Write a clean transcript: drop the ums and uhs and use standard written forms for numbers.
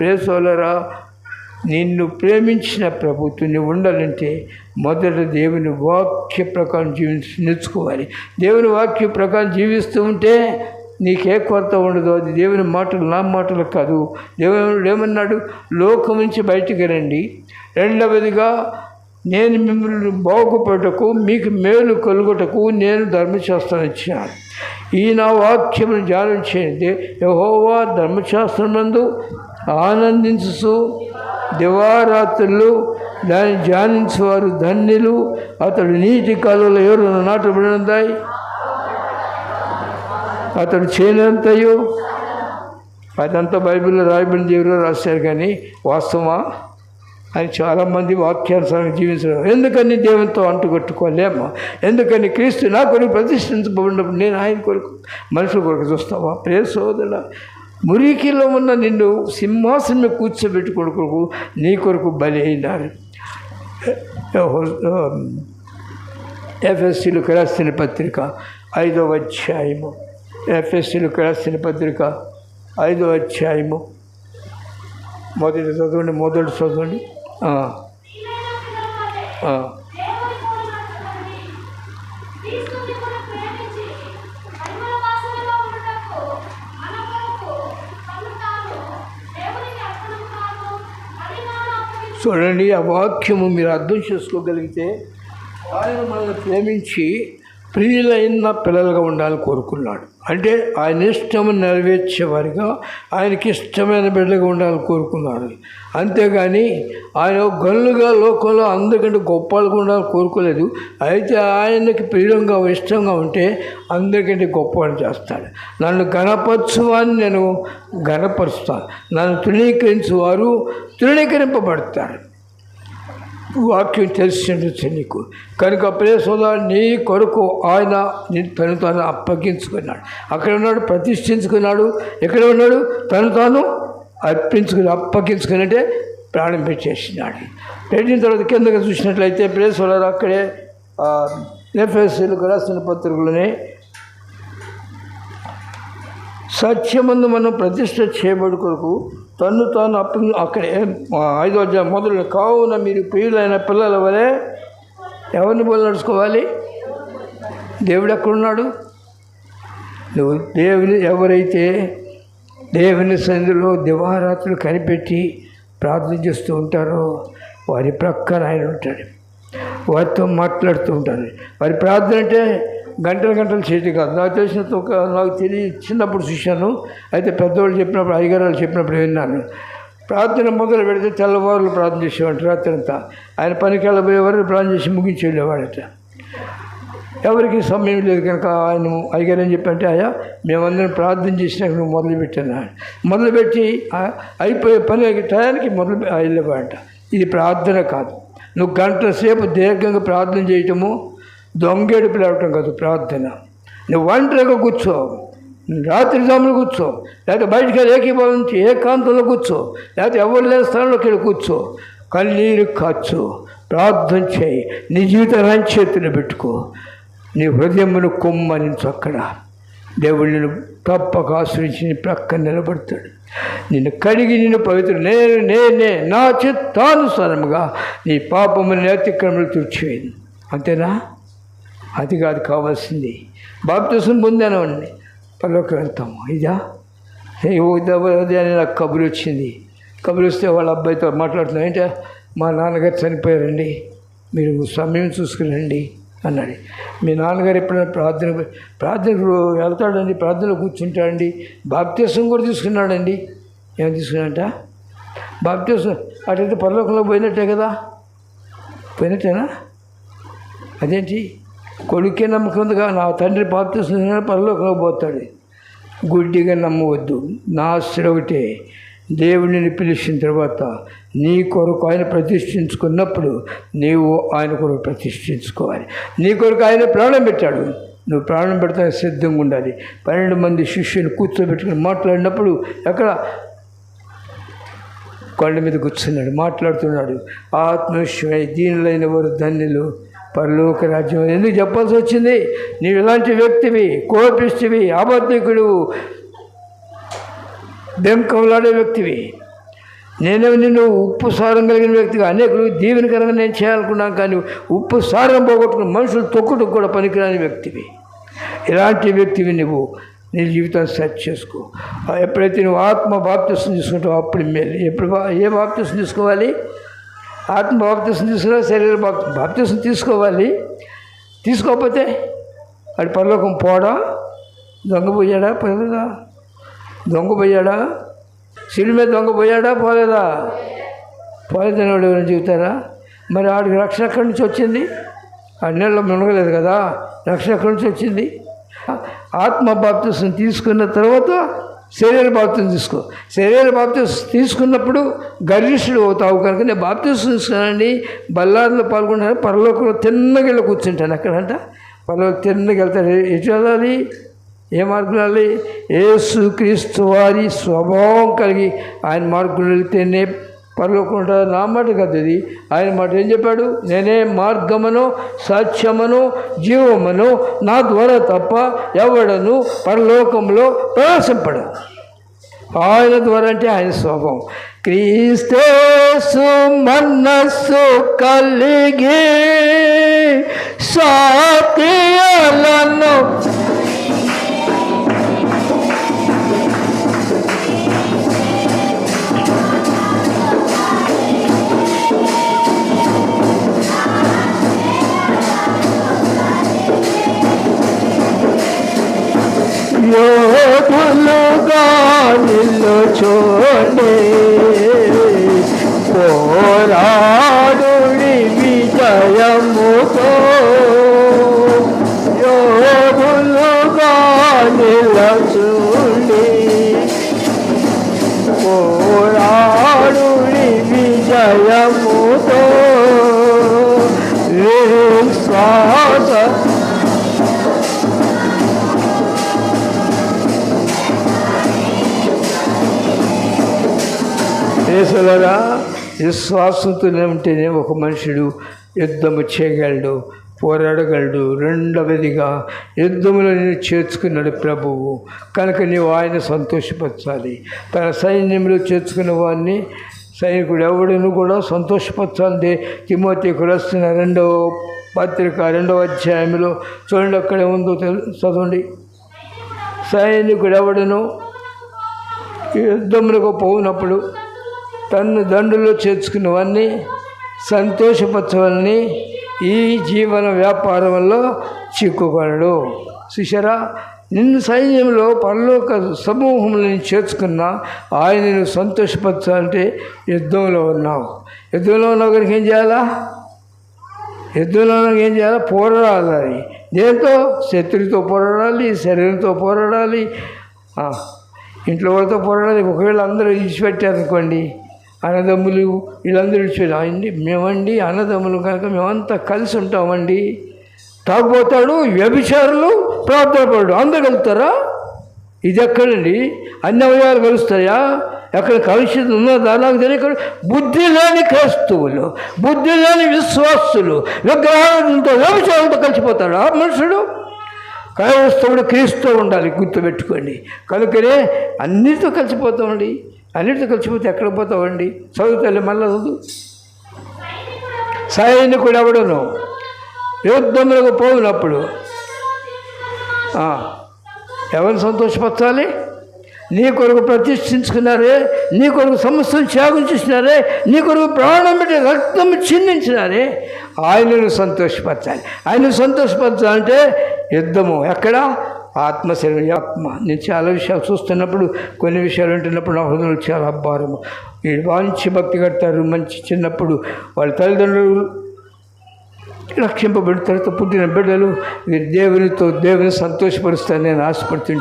ప్రేసోలరా, నిన్ను ప్రేమించిన ప్రభుత్వం నువ్వు ఉండాలంటే మొదట దేవుని వాక్య ప్రకారం నేర్చుకోవాలి. దేవుని వాక్య ప్రకారం జీవిస్తూ ఉంటే నీకే కొరత ఉండదు. అది దేవుని మాటలు, నా మాటలు కాదు. దేవుడు ఏమన్నాడు? లోకం నుంచి బయటికి రండి. రెండవదిగా, నేను మిమ్మల్ని బాగుపడటకు, మీకు మేలు కలుగుటకు నేను ధర్మశాస్త్రం ఇచ్చాను. ఈ నా వాక్యమును ధ్యానం చేయండి. యెహోవా ధర్మశాస్త్రమందు ఆనందించు దివారాత్రులు దాన్ని ధ్యానించేవారు ధన్యులు. అతడు నీటి కాలువలో ఎవరు నాటబడినదాయి, అతడు చేయనంతయో. అదంతా బైబిల్లో రాయబడింది, ఎవరో రాశారు. కానీ వాస్తవమా అని చాలామంది వాక్యానుసారంగా జీవించడం. ఎందుకని దేవునితో అంటుకట్టుకోలేమో? ఎందుకని క్రీస్తు నా కొరకు ప్రతిష్ఠించబడినప్పుడు నేను ఆయన కొరకు, మనుషుల కొరకు చూస్తావా? ప్రియ సోదరుడా, మురికిలో ఉన్న నిన్ను సింహాసనం కూర్చోబెట్టి కొడుకు నీ కొరకు బలి అయినారు. ఎఫెసీయులకు రాసిన పత్రిక 5వ అధ్యాయము. ఎఫెసీయులకు రాసిన పత్రిక 5వ అధ్యాయము మొదటి చదవండి. చూడండి, ఆ వాక్యము మీరు అర్థం చేసుకోగలిగితే, ఆయన మనల్ని ప్రేమించి ప్రియులైన పిల్లలుగా ఉండాలని కోరుకున్నాడు. అంటే ఆయన ఇష్టము నెరవేర్చేవారిగా, ఆయనకి ఇష్టమైన బిడ్డగా ఉండాలని కోరుకున్నాడు. అంతేగాని ఆయన గనులుగా లోకంలో అందరికంటే గొప్పగా ఉండాలని కోరుకోలేదు. అయితే ఆయనకి ప్రియంగా, ఇష్టంగా ఉంటే అందరికంటే గొప్పవాడిని చేస్తాడు. నన్ను గణపరచువాన్ని నేను గణపరుస్తాను, నన్ను తృణీకరించేవారు తృణీకరింపబడతారు. వాక్యం తెలిసి నీకు కనుక ప్రియ సోదరుడా, నీ కొరకు ఆయన తను తాను అప్పగించుకున్నాడు. అక్కడ ఉన్నాడు, ప్రతిష్ఠించుకున్నాడు. ఎక్కడ ఉన్నాడు? తను తాను అప్పగించుకుని అంటే ప్రాణం పెట్టేసినాడు. పెట్టిన తర్వాత కిందగా చూసినట్లయితే ప్రియ సోదరుడా, అక్కడే ఎఫెసీయులకు రాసిన పత్రికలోనే సత్యమందు మనం ప్రతిష్ఠ చేయబడి కొరకు తను తాను అక్కడే 5వ అధ్యాయం మొదలు, కావున మీరు ప్రియులైన పిల్లల వలె ఎవరిని పోలి నడుచుకోవాలి? దేవుడు ఎక్కడున్నాడు? నువ్వు ఎవరైతే దేవుని సన్నిధిలో దివారాత్రులు కనిపెట్టి ప్రార్థన చేస్తూ ఉంటారో వారి ప్రక్కన ఆయన ఉంటాడు, వారితో మాట్లాడుతూ ఉంటారు. వారి ప్రార్థన అంటే గంటలు చేయటం కాదు. నాకు చిన్నప్పుడు చూశాను. అయితే పెద్దవాళ్ళు చెప్పినప్పుడు, అయ్యగారు చెప్పినప్పుడు విన్నాను. ప్రార్థన మొదలు పెడితే తెల్లవారులు ప్రార్థన చేసేవాడు. రాత్రి అంతా ఆయన పనికి వెళ్ళబోయేవారు ప్రార్థన చేసి ముగించి వెళ్ళేవాడట. ఎవరికి సమయం లేదు కనుక ఆయన అయ్యగారు ఏం చెప్పంటే, అయ్యా మేమందరం ప్రార్థన చేసినాక నువ్వు మొదలుపెట్టాను. మొదలుపెట్టి అయిపోయే పని టయానికి వెళ్ళేవాడట. ఇది ప్రార్థన కాదు. నువ్వు గంట సేపు దీర్ఘంగా ప్రార్థన చేయటము దొంగేడుపు లేవటం కాదు ప్రార్థన. నువ్వు ఒంటరిగా కూర్చో, రాత్రి జాములు కూర్చో, లేకపోతే బయటికి వెళ్ళి ఏకీభవించి ఏకాంతంలో కూర్చో, లేకపోతే ఎవరు లేని స్థలంలోకి వెళ్ళి కూర్చో, కన్నీరు కాచు, ప్రార్థన చేయి, నీ జీవితాన్ని చేతిలో పెట్టుకో, నీ హృదయమును కొమ్మనించు. అక్కడ దేవుడు నిన్ను తప్పక ఆశ్రయించి నీ ప్రక్కన నిలబడతాడు. నిన్ను కడిగి నిన్ను పవిత్ర నేనే నా చిత్తానుసారముగా నీ పాపముని అతిక్రమలు తుడిచివేయను. అంతేనా? అది కాదు కావాల్సింది. బాప్తిసం పొందానండి, పరలోకి వెళ్తాము. ఇదా ఉదయాన్నే నాకు కబురు వచ్చింది. కబురు వస్తే వాళ్ళ అబ్బాయితో మాట్లాడుతున్నాం. ఏంటంటే, మా నాన్నగారు చనిపోయారండి, మీరు సమయం చూసుకురండి అన్నాడు. మీ నాన్నగారు ఎప్పుడైనా ప్రార్థనకు వెళ్తాడండి, ప్రార్థనలో కూర్చుంటాడండి. బాప్తిసం కూడా తీసుకున్నాడండి. ఏమైనా తీసుకున్నాడంట? బాప్తిసం అటైతే పరలోకంలో పోయినట్టే కదా, పోయినట్టేనా? అదేంటి? కొడుకే నమ్మకం ఉందిగా, నా తండ్రి బాప్తిసం పరలోకంలో పోతాడు. గుడ్డిగా నమ్మవద్దు. నా ఆశ్రయ ఒకటే, దేవుడిని పిలిచిన తర్వాత నీ కొరకు ఆయన ప్రతిష్ఠించుకున్నప్పుడు నీవు ఆయన కొరకు ప్రతిష్ఠించుకోవాలి. నీ కొరకు ఆయన ప్రాణం పెట్టాడు, నువ్వు ప్రాణం పెడతానికి సిద్ధంగా ఉండాలి. 12 మంది శిష్యులు కూర్చోబెట్టుకుని మాట్లాడినప్పుడు ఎక్కడ కొండ మీద కూర్చున్నాడు, మాట్లాడుతున్నాడు. ఆత్మవిశ్వమై దీనులైన వారు ధన్యులు, పరలోక రాజ్యం. ఎందుకు చెప్పాల్సి వచ్చింది? నీవు ఇలాంటి వ్యక్తివి, కోపిష్టివి, అబద్ధికుడు, బెంకంలాడే వ్యక్తివి. నేనేమో నిన్ను ఉప్పు సారం కలిగిన వ్యక్తిగా అనేకులు దీవెనకరంగా నేను చేయాలనుకున్నాను, కానీ ఉప్పు సారం పోగొట్టుకుని మనుషులు తొక్కుటకు కూడా పనికిరాని వ్యక్తివి. ఇలాంటి వ్యక్తివి నువ్వు నీ జీవితాన్ని సెట్ చేసుకో. ఎప్పుడైతే నువ్వు ఆత్మ బాప్తిసం తీసుకుంటావు అప్పుడు మేలు. ఎప్పుడు ఏ బాప్తిసం తీసుకోవాలి? ఆత్మ బాప్తిసం తీసుకున్నా శరీర బాప్తిసం తీసుకోవాలి. తీసుకోకపోతే వాడి పరలోకం పోడా? దొంగ పోయాడా? పోలేదా? దొంగ పోయాడా? శిలువ మీద దొంగ పోయాడా? పోలేదా? పోలేదని వాడు ఎవరైనా చెబుతారా? మరి వాడికి రక్షణ ఎక్కడి నుంచి వచ్చింది? ఆ నీళ్ళలో మునగలేదు కదా, రక్షణ ఎక్కడి నుంచి వచ్చింది? ఆత్మ బాప్తిసం తీసుకున్న తర్వాత శరీర బాప్తిసం తీసుకో. శరీర బాప్తిసం తీసుకున్నప్పుడు గర్విష్ఠుడు అవుతావు కనుక నేను బాప్తిసం తీసుకున్నానండి, బల్లారిలో పాల్గొంటాను, పరలోకంలో తిన్నగిళ్ళ కూర్చుంటాను. ఎక్కడంట? పరలోకి తిన్నగి వెళ్తాడు. ఎటు వెళ్ళాలి? ఏ మార్గం వెళ్ళాలి? యేసుక్రీస్తు వారి స్వభావం కలిగి ఆయన మార్గంలో వెళ్తేనే పరలోకం ఉంటాడు. నా మాట కాదు ఇది, ఆయన మాట. ఏం చెప్పాడు? నేనే మార్గమును సత్యమును జీవమును, నా ద్వారా తప్ప ఎవడను పరలోకంలో ప్రవేశింపడు. ఆయన ద్వారా అంటే ఆయన స్వభావం. క్రీస్తు మనస్సు కలిగి సాత్యాలను యోధులుగా నిలుచోండి, పోరాడుడి విజయముతో. యోధులుగా నిలుచోండి, పోరాడుడి విజయముతో. విశ్వాస దేశలరా, విశ్వాసంతో ఉంటేనే ఒక మనుషుడు యుద్ధము చేయగలడు, పోరాడగలడు. రెండవదిగా యుద్ధంలో నేను చేర్చుకున్నాడు ప్రభువు కనుక నీవు ఆయన సంతోషపరచాలి. తన సైన్యంలో చేర్చుకున్న వాడిని సైనికుడు ఎవడను కూడా సంతోషపరచాలి. తిమోతికి రాసిన 2వ పత్రిక 2వ అధ్యాయంలో చూడండి, అక్కడే ఉందో చదవండి. సైనికుడు ఎవడను యుద్ధములకు పోయినప్పుడు తన్ను దండులో చేర్చుకున్నవన్నీ సంతోషపరచవలని ఈ జీవన వ్యాపారంలో చిక్కుకొనడు. చూశారా? నిన్ను సైన్యంలో పరలోక సమూహంలో చేర్చుకున్నా ఆయనను సంతోషపరచాలంటే యుద్ధంలో ఉన్నావు. యుద్ధంలో ఉన్నావు కనుక ఏం చేయాలా? యుద్ధంలో ఏం చేయాలా? పోరాడాలి. దేంతో? శత్రువుతో పోరాడాలి, శరీరంతో పోరాడాలి, ఇంట్లో వాళ్ళతో పోరాడాలి. ఒకవేళ అందరూ విడిచిపెట్టారనుకోండి, అన్నదమ్ములు వీళ్ళందరూ విడిచిపెట్టామండి, మేమండి అన్నదమ్ములు కనుక మేమంతా కలిసి ఉంటామండి. తాగుపోతాడు, వ్యభిచారులు, ప్రార్థన పడు, అందరూ కలుగుతారా? ఇది ఎక్కడండి? అన్ని అవయవాలు కలుస్తాయా? ఎక్కడ కలుషితం ఉన్నదా? నాకు తెలియక బుద్ధి లేని క్రైస్తవులు, బుద్ధి లేని విశ్వాసులు విగ్రహాలతో వ్యభిచారులతో కలిసిపోతాడా మనుషుడు? క్రైస్తవుడు క్రీస్తు ఉండాలి, గుర్తుపెట్టుకోండి. కనుకనే అన్నిటితో కలిసిపోతామండి. అన్నిటితో కలిసిపోతే ఎక్కడ పోతామండి? చదువుతాలి మళ్ళీ చదువు. సైనికుడు ఎవడను యుద్ధములకు పోయినప్పుడు ఎవరిని సంతోషపరచాలి? నీ కొరకు ప్రతిష్ఠించుకున్నారే, నీ కొరకు సమస్యను త్యాగం చేసినారే, నీ కొరకు ప్రాణం పెట్టి రక్తం చిందించినారే, ఆయనను సంతోషపరచాలి. ఆయనను సంతోషపరచాలంటే యుద్ధము ఎక్కడ? ఆత్మశరీరం. ఆత్మ. నేను చాలా విషయాలు చూస్తున్నప్పుడు, కొన్ని విషయాలు వింటున్నప్పుడు నా హృదయంలో చాలా భారము. వీళ్ళు మంచి భక్తి కడతారు, మంచి చిన్నప్పుడు వాళ్ళ తల్లిదండ్రులు రక్షింపబడిన తర్వాత పుట్టిన బిడ్డలు దేవుని సంతోషపరుస్తారని నేను ఆశపడుతుంటాను.